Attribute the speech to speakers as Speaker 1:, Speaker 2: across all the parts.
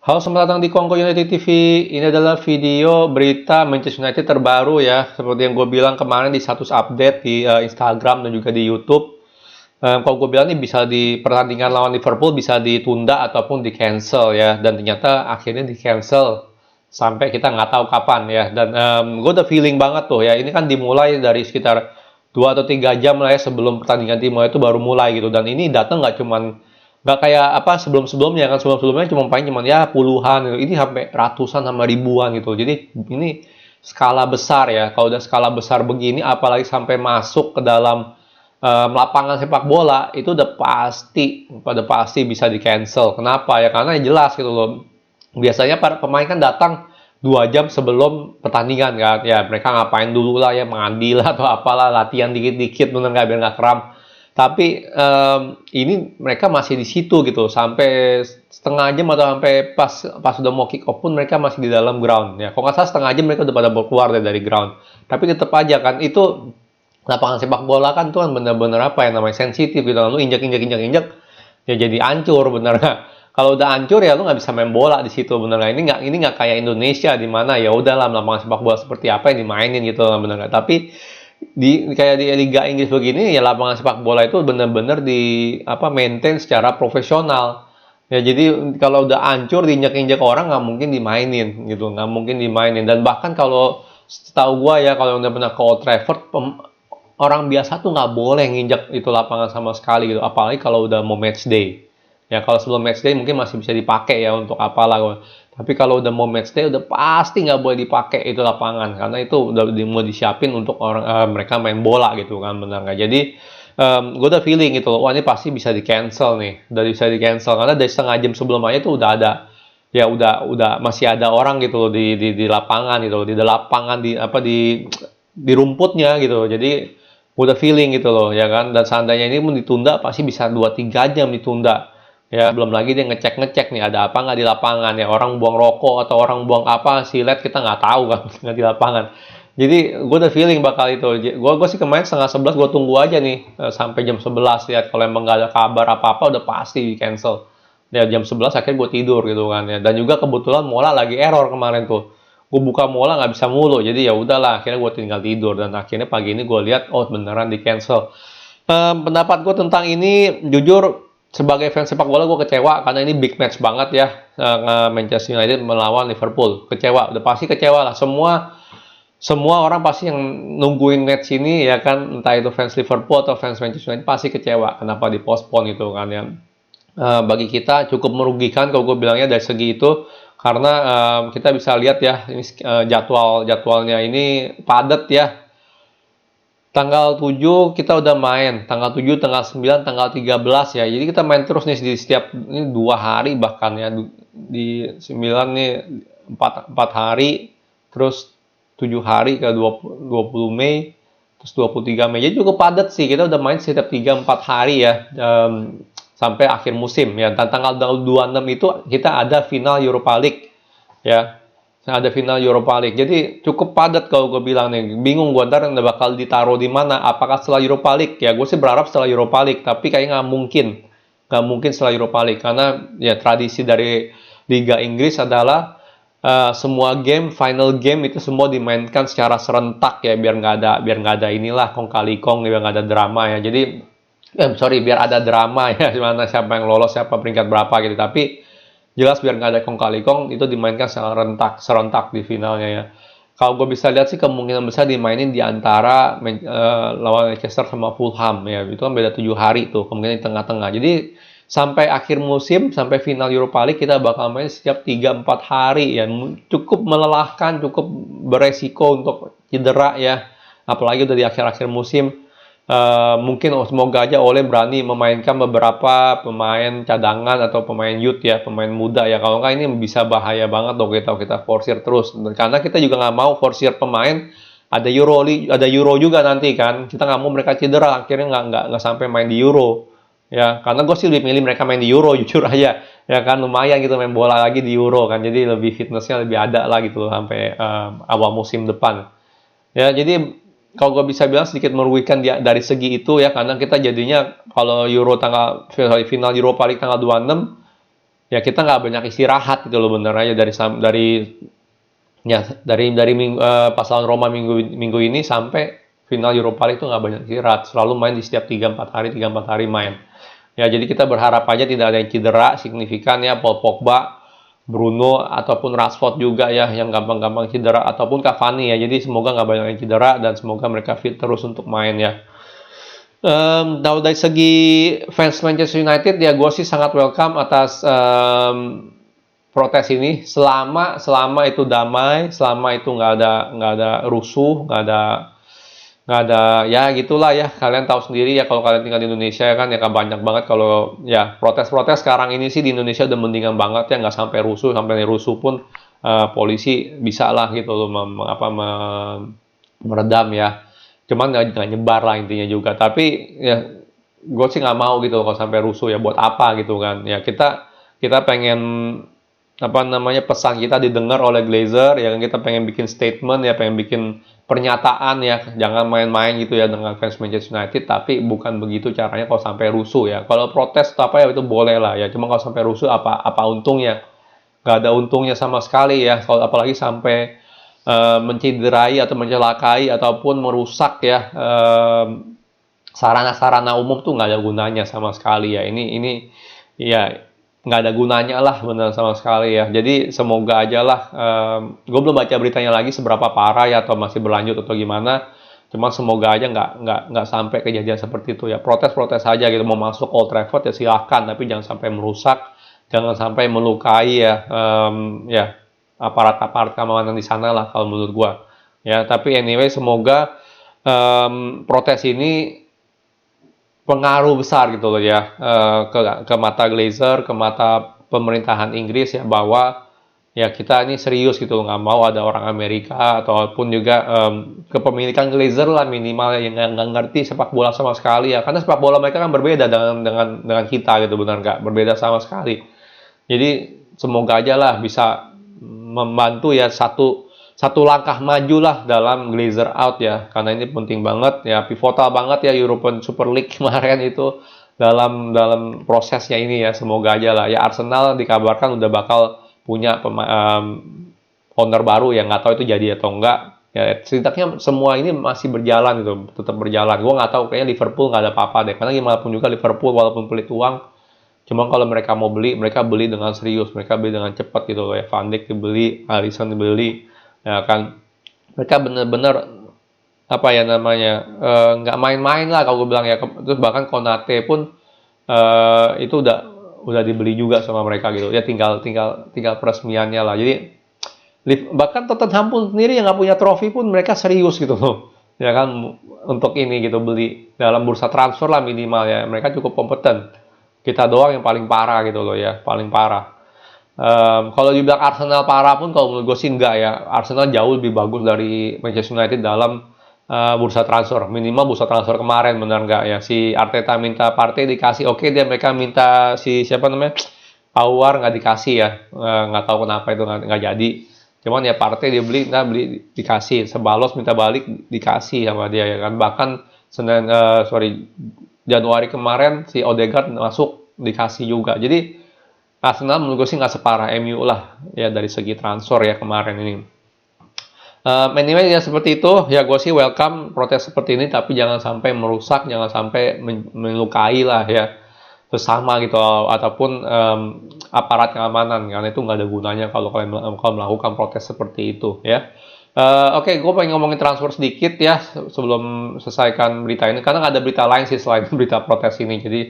Speaker 1: Halo, selamat datang di Kongko United TV. Ini adalah video berita Manchester United terbaru ya. Seperti yang gue bilang kemarin di status update di Instagram dan juga di YouTube. Kalau gue bilang ini bisa di pertandingan lawan Liverpool bisa ditunda ataupun di cancel ya. Dan ternyata akhirnya di cancel sampai kita nggak tahu kapan ya. Dan gue udah feeling banget tuh ya. Ini kan dimulai dari sekitar 2 atau 3 jam lah ya sebelum pertandingan dimulai itu baru mulai gitu. Dan ini datang nggak kayak apa sebelum-sebelumnya kan, sebelum-sebelumnya cuma paling cuma ya puluhan gitu. Ini sampai ratusan sama ribuan gitu. Jadi ini skala besar ya. Kalau udah skala besar begini apalagi sampai masuk ke dalam lapangan sepak bola itu udah pasti bisa di cancel. Kenapa ya? Karena jelas gitu loh. Biasanya para pemain kan datang 2 jam sebelum pertandingan kan. Ya mereka ngapain dulu lah ya, mandi lah atau apalah, latihan dikit-dikit bener nggak biar nggak kram. Tapi ini mereka masih di situ gitu sampai setengah jam atau sampai pas sudah mau kick off pun mereka masih di dalam ground ya. Kalau nggak salah setengah jam mereka udah pada keluar dari ground. Tapi tetap aja kan itu lapangan sepak bola kan tuh kan bener-bener apa yang namanya sensitif gitu. Lalu injek ya jadi hancur bener nggak? Kalau udah hancur ya lu nggak bisa main bola di situ bener nggak? Ini nggak kayak Indonesia di mana ya udahlah lapangan sepak bola seperti apa yang dimainin gitu bener nggak? Tapi kayak di Liga Inggris begini ya lapangan sepak bola itu benar-benar di apa maintain secara profesional ya. Jadi kalau udah hancur diinjak-injak orang nggak mungkin dimainin gitu, nggak mungkin dimainin. Dan bahkan kalau setahu gua ya kalau udah pernah ke Old Trafford, orang biasa tuh nggak boleh nginjak itu lapangan sama sekali gitu, apalagi kalau udah mau match day ya. Kalau sebelum match day mungkin masih bisa dipakai ya untuk apalah. Tapi kalau udah mau match day udah pasti nggak boleh dipakai itu lapangan karena itu udah mau disiapin untuk orang mereka main bola gitu kan, benar nggak? Jadi gue udah feeling gitu loh, wah ini pasti bisa di cancel nih, udah bisa di cancel karena dari setengah jam sebelum aja tuh udah ada ya, udah masih ada orang gitu loh di lapangan gitu loh, di lapangan di rumputnya gitu. Jadi udah feeling gitu loh ya kan. Dan seandainya ini pun ditunda pasti bisa 2-3 jam ditunda. Ya, belum lagi dia ngecek-ngecek nih ada apa nggak di lapangan ya. Orang buang rokok atau orang buang apa silet kita nggak tahu kan nggak di lapangan. Jadi gue udah feeling bakal itu. Gue sih kemarin setengah 11 gue tunggu aja nih sampai jam 11 lihat kalau emang nggak ada kabar apa-apa udah pasti di cancel. Ya jam 11 akhirnya gue tidur gitu kan ya. Dan juga kebetulan Mola lagi error kemarin tuh. Gue buka Mola nggak bisa mulu. Jadi ya udahlah akhirnya gue tinggal tidur dan akhirnya pagi ini gue lihat oh beneran di cancel. Pendapat gue tentang ini jujur sebagai fans sepak bola gue kecewa karena ini big match banget ya, Manchester United melawan Liverpool. Kecewa, udah pasti kecewa lah. Semua orang pasti yang nungguin match ini ya kan, entah itu fans Liverpool atau fans Manchester United pasti kecewa kenapa dipospon itu kan ya. Bagi kita cukup merugikan kalau gue bilangnya dari segi itu karena kita bisa lihat ya ini jadwalnya ini padat ya. Tanggal 7 kita udah main, tanggal 7, tanggal 9, tanggal 13 ya. Jadi kita main terus nih di setiap ini 2 hari bahkan ya. Di 9 nih 4 hari, terus 7 hari ke 20 Mei, terus 23 Mei. Jadi cukup padat sih. Kita udah main setiap 3-4 hari ya. Sampai akhir musim ya. Dan tanggal 26 itu kita ada final Europa League ya. Ada final Europa League. Jadi cukup padat kalau gue bilang nih. Bingung gue ntar bakal ditaruh di mana. Apakah setelah Europa League? Ya gue sih berharap setelah Europa League. Tapi kayaknya nggak mungkin. Nggak mungkin setelah Europa League. Karena ya tradisi dari Liga Inggris adalah semua game, final game itu semua dimainkan secara serentak ya. Biar nggak ada inilah kong kali kong. Biar nggak ada drama ya. Jadi biar ada drama ya. Dimana siapa yang lolos, siapa peringkat berapa gitu. Tapi jelas biar nggak ada kong kali kong itu dimainkan secara serentak di finalnya ya. Kalau gue bisa lihat sih kemungkinan besar dimainin di antara lawan Leicester sama Fulham ya. Itu kan beda 7 hari tuh, kemungkinan di tengah-tengah. Jadi sampai akhir musim, sampai final Europa League kita bakal main setiap 3-4 hari ya. Cukup melelahkan, cukup beresiko untuk cedera ya. Apalagi udah di akhir-akhir musim. Mungkin semoga aja Ole berani memainkan beberapa pemain cadangan atau pemain youth ya, pemain muda ya. Kalau nggak ini bisa bahaya banget dong kita forsir terus. Karena kita juga nggak mau forsir pemain ada Euro juga nanti kan. Kita nggak mau mereka cedera akhirnya nggak sampai main di Euro ya. Karena gue sih lebih milih mereka main di Euro jujur aja ya kan, lumayan gitu main bola lagi di Euro kan. Jadi lebih fitnessnya lebih ada lah gitu sampai awal musim depan ya. Jadi kalau gue bisa bilang sedikit merugikan dari segi itu ya, karena kita jadinya kalau final Europa League tanggal 26 ya kita nggak banyak istirahat gitu loh bener aja pas lawan Roma minggu ini sampai final Europa League itu nggak banyak istirahat, selalu main di setiap 3-4 hari main. Ya jadi kita berharap aja tidak ada yang cedera signifikan ya, Paul Pogba, Bruno ataupun Rashford juga ya yang gampang-gampang cedera, ataupun Cavani ya. Jadi semoga nggak banyak yang cedera dan semoga mereka fit terus untuk main ya. Dari segi fans Manchester United ya, gue sih sangat welcome atas protes ini, selama itu damai, selama itu nggak ada rusuh, nggak ada ya gitulah ya. Kalian tahu sendiri ya, kalau kalian tinggal di Indonesia ya kan, ya kan banyak banget kalau ya protes-protes sekarang ini sih di Indonesia udah mendingan banget ya, nggak sampai rusuh pun polisi bisa lah gitu loh meredam ya. Cuman nggak nyebar lah intinya juga. Tapi ya gue sih nggak mau gitu kalau sampai rusuh ya, buat apa gitu kan. Ya kita pengen pesan kita didengar oleh Glazer ya kan, kita pengen bikin statement ya, pengen bikin pernyataan ya, jangan main-main gitu ya dengan fans Manchester United, tapi bukan begitu caranya kalau sampai rusuh ya. Kalau protes ya itu boleh lah ya, cuma kalau sampai rusuh apa untungnya? Nggak ada untungnya sama sekali ya, kalau apalagi sampai mencederai atau mencelakai ataupun merusak ya sarana-sarana umum tuh nggak ada gunanya sama sekali ya. Ini ya nggak ada gunanya lah benar sama sekali ya. Jadi semoga aja lah, gue belum baca beritanya lagi seberapa parah ya atau masih berlanjut atau gimana. Cuma semoga aja nggak sampai kejadian seperti itu ya. Protes-protes aja gitu, mau masuk Old Trafford ya silahkan, tapi jangan sampai merusak, jangan sampai melukai ya, ya aparat-aparat keamanan di sana lah kalau menurut gua ya. Tapi anyway, semoga protes ini pengaruh besar gitu loh ya, ke mata Glazer, ke mata pemerintahan Inggris ya, bahwa ya kita ini serius gitu loh, nggak mau ada orang Amerika ataupun juga kepemilikan Glazer lah minimal yang nggak ngerti sepak bola sama sekali ya, karena sepak bola mereka kan berbeda dengan kita gitu, benar nggak, berbeda sama sekali. Jadi semoga aja lah bisa membantu ya, satu langkah maju lah dalam Glazer out ya, karena ini penting banget ya, pivotal banget ya European Super League kemarin itu dalam prosesnya ini ya. Semoga aja lah ya. Arsenal dikabarkan udah bakal punya owner baru ya, nggak tahu itu jadi atau enggak ya. Setidaknya semua ini masih berjalan gitu, tetap berjalan. Gue nggak tahu, kayaknya Liverpool nggak ada apa-apa deh, karena gimana pun juga Liverpool walaupun pelit uang, cuma kalau mereka mau beli, mereka beli dengan serius, mereka beli dengan cepat gitu loh ya. Van Dijk dibeli, Alisson dibeli, ya kan. Mereka bener-bener nggak main-main lah kalau gue bilang ya. Terus bahkan Konate pun itu udah dibeli juga sama mereka gitu ya. Tinggal peresmiannya lah. Jadi bahkan Tottenham pun sendiri yang nggak punya trofi pun mereka serius gitu loh ya kan, untuk ini gitu, beli dalam bursa transfer lah minimal ya. Mereka cukup kompeten. Kita doang yang paling parah gitu loh ya, paling parah. Kalau dibilang Arsenal parah pun, kalau menurut gue sih enggak ya. Arsenal jauh lebih bagus dari Manchester United dalam bursa transfer. Minimal bursa transfer kemarin, benar nggak ya. Si Arteta minta Partey dikasih, oke dia mereka minta si siapa namanya, Aouar nggak dikasih ya. Nggak tahu kenapa itu nggak jadi. Cuman ya Partey dia beli dikasih. Sebalos minta balik dikasih sama dia ya kan. Bahkan Januari kemarin si Odegaard masuk dikasih juga. Jadi Arsenal menurut gue sih nggak separah MU lah ya dari segi transfer ya kemarin ini. Anyway ya seperti itu ya, gue sih welcome protes seperti ini, tapi jangan sampai merusak, jangan sampai melukai lah ya sesama gitu, ataupun aparat keamanan, karena itu nggak ada gunanya kalau kalian melakukan protes seperti itu ya. Oke, gue pengen ngomongin transfer sedikit ya sebelum selesaikan berita ini, karena nggak ada berita lain sih selain berita protes ini. Jadi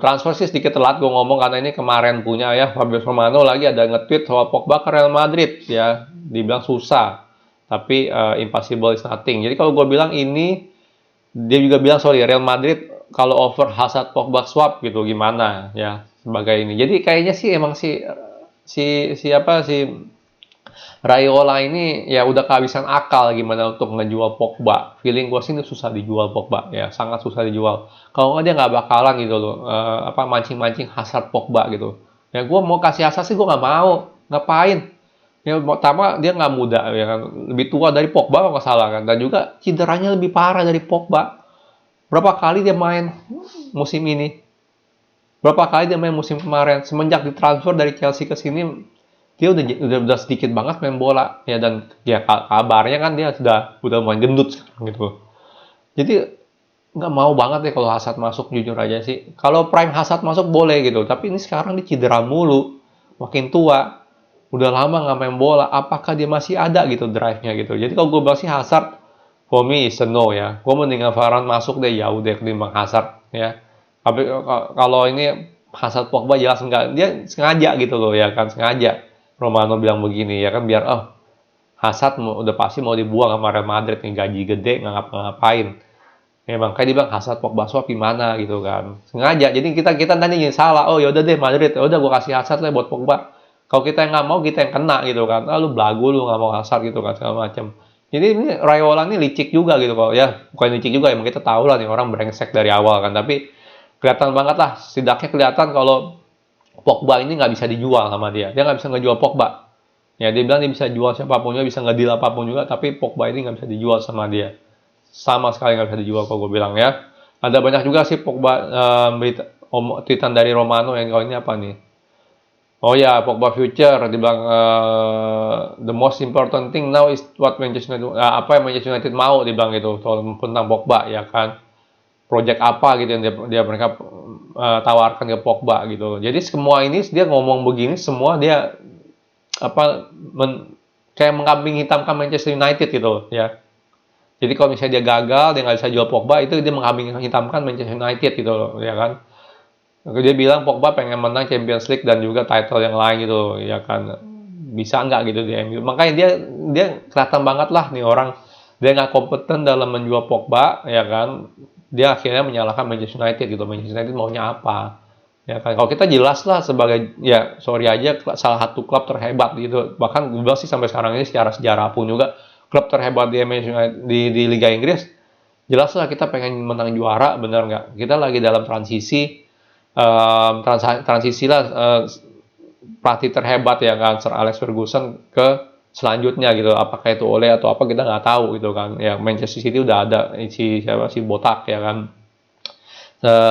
Speaker 1: transfer sih sedikit telat gue ngomong, karena ini kemarin punya ya Fabio Romano lagi ada nge-tweet soal Pogba ke Real Madrid ya, dibilang susah, tapi impossible is nothing. Jadi kalau gue bilang ini, dia juga bilang Real Madrid kalau offer Hazard Pogba swap gitu gimana ya sebagai ini. Jadi kayaknya sih emang si Raiola ini ya udah kehabisan akal gimana untuk ngejual Pogba. Feeling gue sih ini susah dijual Pogba ya, sangat susah dijual. Kalau nggak dia nggak bakalan gitu loh, mancing-mancing Hazard Pogba gitu. Ya gue mau kasih Hazard sih gue nggak mau, ngapain? Ya pertama dia nggak muda ya kan, lebih tua dari Pogba kalau nggak salah kan, dan juga cederanya lebih parah dari Pogba. Berapa kali dia main musim ini? Berapa kali dia main musim kemarin, semenjak ditransfer dari Chelsea ke sini, dia udah sedikit banget main bola ya, dan ya kabarnya kan dia udah main gendut sekarang gitu. Jadi nggak mau banget deh kalau Hazard masuk, jujur aja sih. Kalau prime Hazard masuk boleh gitu, tapi ini sekarang dia cedera mulu, makin tua, udah lama nggak main bola. Apakah dia masih ada gitu drive-nya gitu? Jadi kalau gue bilang sih Hazard, for me is a no ya. Gue mendingan Varane masuk deh, jauh deh ketimbang Hazard ya. Tapi kalau ini Hazard Pogba jelas enggak, dia sengaja gitu loh ya kan, sengaja. Romano bilang begini ya kan, biar Hazard udah pasti mau dibuang sama Real Madrid nih, gaji gede nggak ngapa-ngapain. Memang kayak dia bilang Hazard Pogba swap gimana gitu kan, sengaja. Jadi kita tadi salah, oh yaudah deh Madrid, udah gue kasih Hazard lah buat Pogba. Kalau kita yang nggak mau, kita yang kena gitu kan. Ah, lu belagu, lu nggak mau Hazard gitu kan, segala macam. Jadi ini Raiola ini licik juga gitu kok ya, bukan licik juga, emang kita tahu lah nih orang brengsek dari awal kan, tapi kelihatan banget lah, setidaknya kelihatan kalau Pogba ini nggak bisa dijual sama dia nggak bisa ngejual Pogba ya. Dia bilang dia bisa jual siapapun juga, bisa ngedeal apapun juga, tapi Pogba ini nggak bisa dijual sama dia, sama sekali nggak bisa dijual kalau gue bilang ya. Ada banyak juga sih Pogba, berita tweetan dari Romano yang kalau ini apa nih, oh ya, Pogba future, dia bilang the most important thing now is what Manchester United, apa yang Manchester United mau, dia bilang gitu soal tentang Pogba ya kan, project apa gitu yang mereka tawarkan ke Pogba gitu. Jadi semua ini dia ngomong begini semua, dia kayak mengkambing hitamkan Manchester United gitu ya. Jadi kalau misalnya dia gagal, dia nggak bisa jual Pogba, itu dia mengkambing hitamkan Manchester United gitu loh, ya kan. Dia bilang Pogba pengen menang Champions League dan juga title yang lain gitu, ya kan. Bisa nggak gitu di MU. Makanya dia kelihatan banget lah nih orang, dia nggak kompeten dalam menjual Pogba, ya kan. Dia akhirnya menyalahkan Manchester United gitu. Manchester United maunya apa? Ya kan. Kalau kita jelas lah sebagai, ya sorry aja, salah satu klub terhebat gitu. Bahkan gue bilang sih sampai sekarang ini secara sejarah pun juga klub terhebat di Liga Inggris, jelas lah kita pengen menang juara, bener nggak? Kita lagi dalam transisi, transisi lah, pelatih terhebat ya kan, Sir Alex Ferguson ke selanjutnya gitu. Apakah itu oleh atau apa kita nggak tahu gitu kan. Ya Manchester City udah ada si botak ya kan.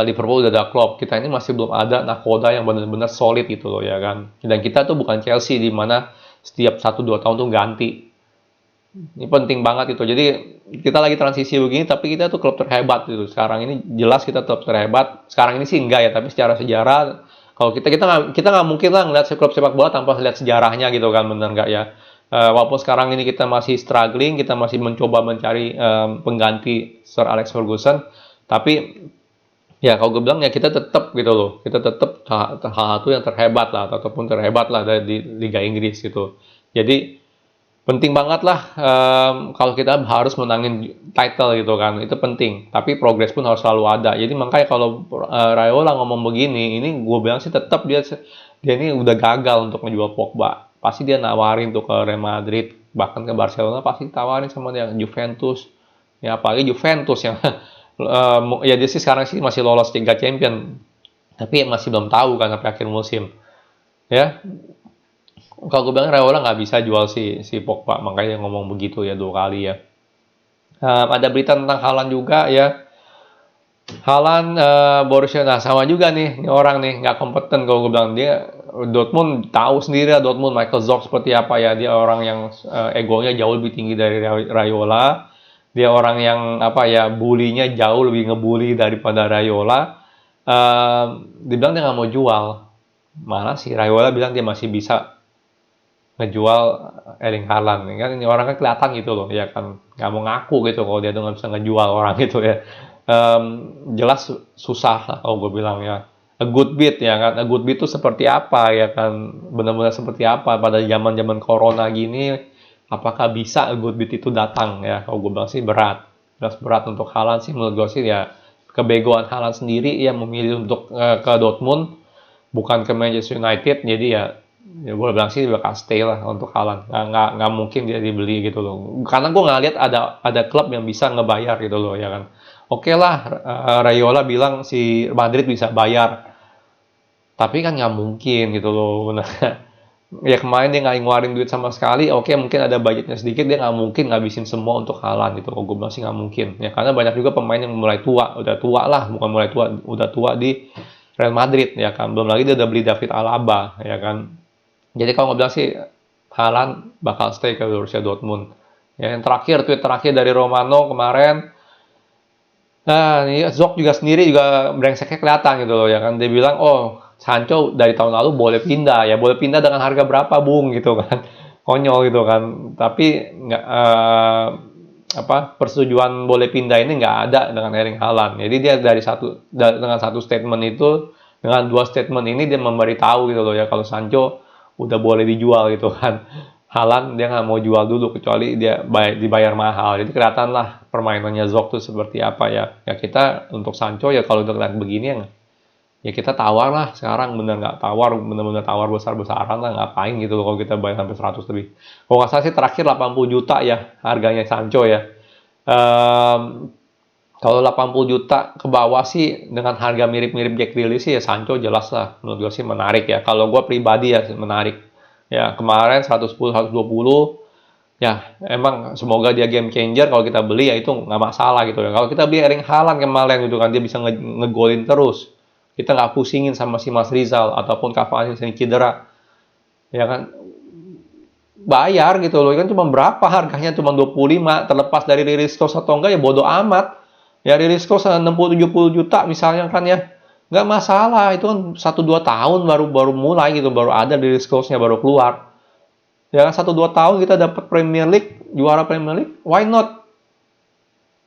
Speaker 1: Liverpool udah ada Klopp, kita ini masih belum ada nakoda yang benar-benar solid gitu loh ya kan. Dan kita tuh bukan Chelsea di mana setiap 1-2 tahun tuh ganti. Ini penting banget itu. Jadi kita lagi transisi begini, tapi kita tuh klub terhebat gitu. Sekarang ini jelas kita klub terhebat. Sekarang ini sih enggak ya, tapi secara sejarah, kalau kita nggak mungkin lah ngeliat klub sepak bola tanpa lihat sejarahnya gitu kan, bener nggak ya? Walaupun sekarang ini kita masih struggling, kita masih mencoba mencari pengganti Sir Alex Ferguson, tapi ya kalau gue bilang ya kita tetap gitu loh, kita tetap salah satu yang terhebat lah, ataupun terhebat lah di Liga Inggris gitu. Jadi penting banget lah, kalau kita harus menangin title gitu kan, itu penting. Tapi progres pun harus selalu ada. Jadi makanya kalau Raiola ngomong begini, ini gue bilang sih tetap dia ini udah gagal untuk menjual Pogba. Pasti dia nawarin tuh ke Real Madrid, bahkan ke Barcelona pasti tawarin sama dia, Juventus. Ya apalagi Juventus yang ya dia sih sekarang sih masih lolos Liga Champion, tapi masih belum tahu kan sampai akhir musim. Ya, kalau gue bilang Raiola nggak bisa jual si Pogba, makanya ngomong begitu ya 2 kali ya. Ada berita tentang Haaland juga ya. Haaland, Borussia, nah sama juga nih, ini orang nih nggak kompeten. Kalau gue bilang dia Dortmund, tahu sendiri lah Dortmund Michael Zorc seperti apa ya. Dia orang yang egonya jauh lebih tinggi dari Raiola. Dia orang yang bulinya jauh lebih ngebully daripada Raiola. Dibilang dia nggak mau jual, malah si Raiola bilang dia masih bisa ngejual Erling Haaland kan. Ini orang kan kelihatan gitu loh ya kan, nggak mau ngaku gitu kalau dia tuh nggak bisa ngejual orang gitu ya. Jelas susah lah kalau gue bilang ya. A good bid ya kan, a good bid itu seperti apa ya kan, benar-benar seperti apa pada zaman corona gini, apakah bisa a good bid itu datang ya. Kalau gue bilang sih berat untuk Haaland sih, menurut gue sih ya kebegoan Haaland sendiri ya memilih untuk ke Dortmund bukan ke Manchester United. Jadi ya gue bilang sih bakal stay lah untuk Haaland, nggak mungkin dia dibeli gitu loh, karena gue nggak lihat ada klub yang bisa ngebayar gitu loh ya kan. Oke lah, Raiola bilang si Madrid bisa bayar, tapi kan nggak mungkin gitu loh. Nah, ya kemarin dia nggak ngeluarin duit sama sekali. Oke, mungkin ada budgetnya sedikit, dia nggak mungkin ngabisin semua untuk Haaland gitu. Kalau gue bilang sih nggak mungkin ya, karena banyak juga pemain yang mulai tua, udah tua lah, bukan mulai tua, udah tua di Real Madrid ya kan. Belum lagi dia udah beli David Alaba ya kan. Jadi kalau nggak bilang sih Haaland bakal stay ke Borussia Dortmund. Ya, yang terakhir, tweet terakhir dari Romano kemarin. Nah, ini Zok juga sendiri juga brengseknya kelihatan gitu loh ya kan. Dia bilang, oh Sancho dari tahun lalu boleh pindah ya, boleh pindah dengan harga berapa bung gitu kan. Konyol gitu kan. Tapi nggak persetujuan boleh pindah ini nggak ada dengan Erling Haaland. Jadi dia dengan satu statement itu, dengan dua statement ini dia memberitahu gitu loh ya kalau Sancho udah boleh dijual gitu kan. Haaland dia nggak mau jual dulu kecuali dia dibayar mahal. Jadi kelihatan lah permainannya Zok tuh seperti apa ya. Ya kita untuk Sancho ya kalau udah kelihatan begini ya kita tawar lah sekarang, bener-bener tawar besar-besaran lah, ngapain gitu loh kalau kita bayar sampai 100 lebih. Kalau nggak salah sih terakhir 80 juta ya harganya Sancho ya. Kalau 80 juta ke bawah sih dengan harga mirip-mirip Jack Grealish sih ya Sancho jelas lah menurut gue sih menarik ya. Kalau gue pribadi ya menarik. Ya, kemarin 110, 120, ya emang semoga dia game changer kalau kita beli ya itu nggak masalah gitu ya. Kalau kita beli Erling Haaland kemarin gitu kan, dia bisa ngegolin terus. Kita nggak pusingin sama si Mas Rizal ataupun Cavani yang cedera. Ya kan, bayar gitu loh. Kan cuma berapa harganya, cuma 25, terlepas dari release cost atau enggak ya bodo amat. Ya release cost 60-70 juta misalnya kan ya. Nggak masalah, itu kan 1-2 tahun baru mulai gitu, baru ada di cost-nya baru keluar. Ya kan 1-2 tahun kita dapat Premier League, juara Premier League, why not?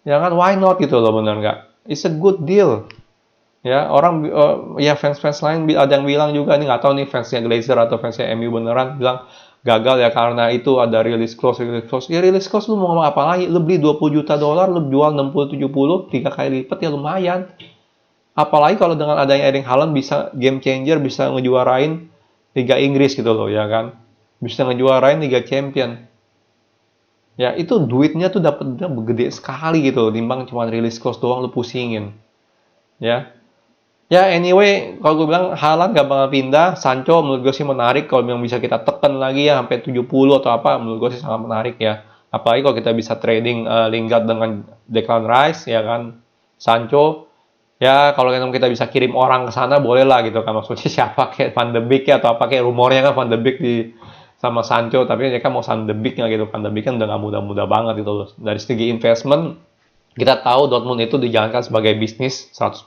Speaker 1: Ya kan why not gitu loh, bener nggak? It's a good deal. Ya orang ya fans-fans lain ada yang bilang juga, ini nggak tahu nih fansnya Glazer atau fansnya MU beneran bilang gagal ya karena itu ada release clause. Ya release clause lu mau ngomong apa lagi? Lu beli 20 juta dolar, lu jual 60-70, 3 kali lipat ya lumayan. Apalagi kalau dengan adanya Erling Haaland bisa game changer, bisa ngejuarain Liga Inggris gitu loh ya kan. Bisa ngejuarain Liga Champion. Ya itu duitnya tuh dapetnya gede sekali gitu loh, timbang cuma release cost doang lu pusingin. Ya. Ya anyway, kalau gue bilang Haaland gak bakal pindah, Sancho menurut gue sih menarik kalau yang bisa kita tekan lagi ya sampai 70 atau apa, menurut gue sih sangat menarik ya. Apalagi kalau kita bisa trading Lingard dengan Declan Rice ya kan. Sancho ya kalau kita bisa kirim orang ke sana boleh lah gitu kan, maksudnya siapa kayak Van de Beek ya atau apa kayak rumornya kan Van de Beek sama Sancho, tapi mereka mau Van de Beek nggak gitu. Van de Beek kan udah nggak mudah-mudah banget gitu loh. Dari segi investment kita tahu Dortmund itu dijalankan sebagai bisnis 100%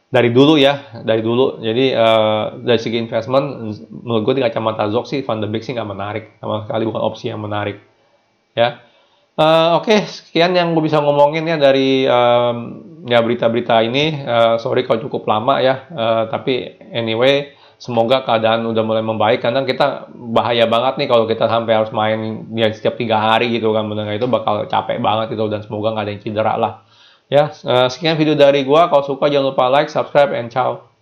Speaker 1: dari dulu ya, dari dulu. Jadi dari segi investment menurut gue di kacamata Zok sih Van de Beek sih nggak menarik sama sekali, bukan opsi yang menarik ya. Oke, sekian yang gue bisa ngomongin ya dari ya berita-berita ini. Sorry kalau cukup lama ya, tapi anyway, semoga keadaan udah mulai membaik. Karena kita bahaya banget nih kalau kita sampai harus main ya setiap 3 hari gitu kan, bener itu bakal capek banget itu, dan semoga nggak ada yang cedera lah. Ya, sekian video dari gue. Kalau suka jangan lupa like, subscribe, and ciao.